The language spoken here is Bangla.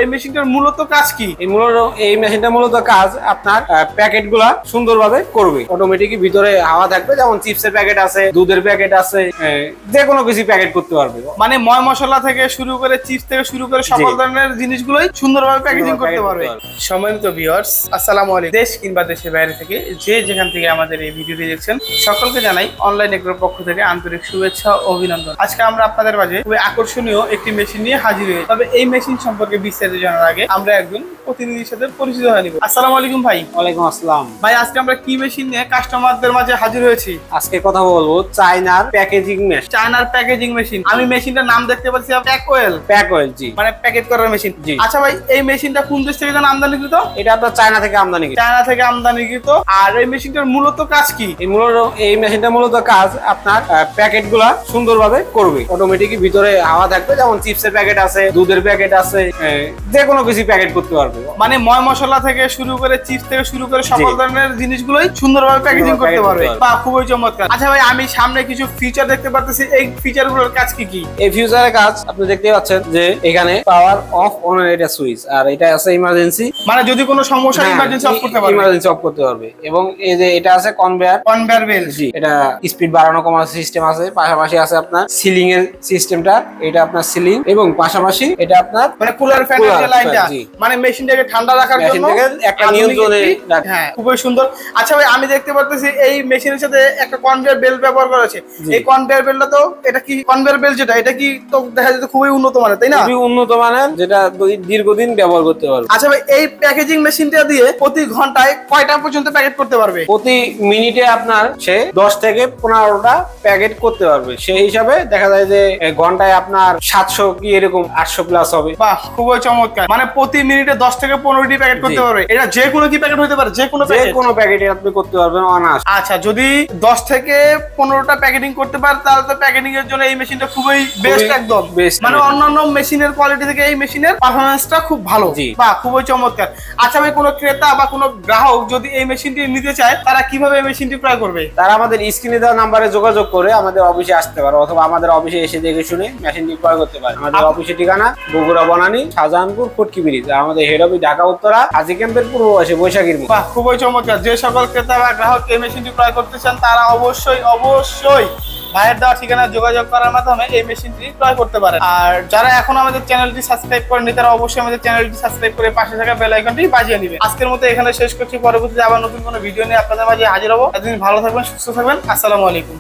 এই মেশিনটার মূলত কাজ কি? এই মেশিনটা মূলত কাজ আপনার প্যাকেটগুলা সুন্দরভাবে করবে। অটোমেটিক ভিতরে হাওয়া থাকবে, যেমন চিপসের প্যাকেট আছে, দুধের প্যাকেট আছে, যে কোনো কিছু প্যাকেট করতে পারবে। মানে ময় মশলা থেকে শুরু করে চিপস থেকে শুরু করে সকল ধরনের জিনিসগুলোই সুন্দরভাবে প্যাকেজিং করতে পারবে। সম্মানিত ভিউয়ার্স, আসসালামু আলাইকুম। দেশ কিংবা দেশের বাইরে থেকে যে যেখান থেকে আমাদের এই ভিডিওটি দেখছেন সকলকে জানাই অনলাইন এগ্রোর পক্ষ থেকে আন্তরিক শুভেচ্ছা ও অভিনন্দন। আজকে আমরা আপনাদের মাঝে খুবই আকর্ষণীয় একটি মেশিন নিয়ে হাজির হয়েছি। তবে এই মেশিন সম্পর্কে বিস্তারিত জানার আগে আমরা একজন প্রতিনিধির সাথে পরিচিত হয়ে নিব। আসসালামু আলাইকুম ভাই। ওয়ালাইকুম আসসালাম ভাই, আজকে আমরা কি মেশিন নিয়ে কাস্টমারদের মাঝে হাজির হয়েছি? আজকে কথা বলবো চায়নার প্যাকেজিং মেশিন। চায়নার প্যাকেজিং মেশিন। আমি মেশিনটার নাম দেখতে পাচ্ছি প্যাকওয়েল, জি, মানে প্যাকেট করার মেশিন। আচ্ছা ভাই, এই মেশিনটা কোন দেশ থেকে আমদানিকৃত? এটা আপনার চায়না থেকে আমদানিকৃত। চায়না থেকে আমদানিকৃত। আর এই মেশিনটার মূলত কাজ কি? এই মেশিনটা মূলত কাজ আপনার প্যাকেটগুলা সুন্দরভাবে করবে। অটোমেটিক ভিতরে হাওয়া থাকবে, যেমন চিপসের প্যাকেট আছে, দুধের প্যাকেট আছে, যে কোনো কিছু প্যাকেট করতে পারবে। মানে ময় মশলা থেকে শুরু করে চিপস থেকে শুরু করে সকল ধরনের জিনিসগুলোই সুন্দরভাবে প্যাকেজিং করতে পারবে। বা খুবই চমৎকার। আচ্ছা ভাই, আমি সামনে কিছু ফিচার দেখতে পাচ্ছি, এই ফিচারগুলোর কাজ কি কি? এই ফিচারের কাজ আপনি দেখতে পাচ্ছেন যে এখানে পাওয়ার অফ অন এটা সুইচ, আর এটা আছে ইমার্জেন্সি, মানে যদি কোনো সমস্যা ইমার্জেন্সি অফ করতে পারবে। ইমার্জেন্সি অফ করতে পারবে। এবং এই যে এটা আছে কনভেয়ার বেল্ট, জি, এটা স্পিড বাড়ানো কমানো সিস্টেম আছে। পাশাপাশি আছে আপনার সিলিং এর সিস্টেমটা, এটা আপনার সিলিং, এবং পাশাপাশি এটা আপনার মানে কুলার ফ্যানের যে লাইনটা, মানে মেশিনটাকে ঠান্ডা রাখার জন্য একটা নিয়ন্ত্রণে রাখে। হ্যাঁ, খুবই সুন্দর। আচ্ছা ভাই, আমি দেখতে পাচ্ছি এই মেশিনের সাথে একটা কনভেয়ার বেল্ট ব্যবহার করা আছে। এই কনভেয়ার বেল্টটা তো, এটা কি কনভেয়ার বেল্ট যেটা, এটা কি তো দেখা যাচ্ছে খুবই উন্নত মানের, তাই না? খুবই উন্নত মানের, যেটা দীর্ঘদিন ব্যবহার করতে পারবে। আচ্ছা ভাই, এই প্যাকেজিং মেশিনটা দিয়ে প্রতি ঘন্টায় কয়টা পর্যন্ত প্যাকেট করতে পারবে? প্রতি মিনিটে আপনার সে 10 থেকে 15টা প্যাকেট করতে পারবে। সেই হিসাবে দেখা যায় যে ঘন্টায় আপনার 700 কি এরকম 800 প্লাস হবে। বাহ, খুবই চমৎকার। মানে প্রতি মিনিটে 10 থেকে 15টি প্যাকেট করতে পারবে। এটা যে কোনো কি প্যাকেট হতে পারে? যে কোনো প্যাকেটে আপনি করতে পারবেন অনায়াসে। আচ্ছা, যদি 10 থেকে 15টা প্যাকেটিং করতে পারে তাহলে তো প্যাকেটিং এর জন্য এই মেশিনটা খুবই বেস্ট, একদম বেস্ট। মানে অন্যান্য মেশিনের কোয়ালিটি থেকে এই মেশিনের পারফরম্যান্সটা খুব ভালো। বাহ, খুবই চমৎকার। আচ্ছা ভাই, কোনো ক্রেতা বা কোনো গ্রাহক যদি এই মেশিনটি নিতে চায় তারা কিভাবে এই মেশিনটি ক্রয় করবে? তারা আমাদের স্ক্রিনে দেওয়া নাম্বারে যোগাযোগ করে আমাদের অফিসে আসতে পারে, অথবা আমাদের অফিসে এসে দেখে শুনে মেশিনটি ক্রয় করতে পারে। আমাদের অফিসের ঠিকানা বগুড়া বনানী, শাহজাহানপুর, ফটকি ব্রিজ। আমাদের হেড অফিস ঢাকা উত্তরা, হাজী ক্যাম্পের পূর্ব পাশে, বৈশাখীর মোড়। বাহ, খুবই চমৎকার। যে সকল ক্রেতা বা গ্রাহক এই মেশিনটি ক্রয় করতে চান তারা অবশ্যই ভাইয়ের দেওয়া ঠিকানা যোগাযোগ করার মাধ্যমে এই মেশিনটি ক্রয় করতে পারেন। আর যারা এখন আমাদের চ্যানেলটি সাবস্ক্রাইব করেনি তারা অবশ্যই আমাদের চ্যানেলটি সাবস্ক্রাইব করে পাশে থাকা বেল আইকনটি বাজিয়ে নেবেন। আজকের মতো এখানে শেষ করছি। পরবর্তীতে আবার নতুন কোনো ভিডিও নিয়ে আপনাদের মাঝে হাজির হবো। এতদিন ভালো থাকবেন, সুস্থ থাকবেন। আসসালামু আলাইকুম।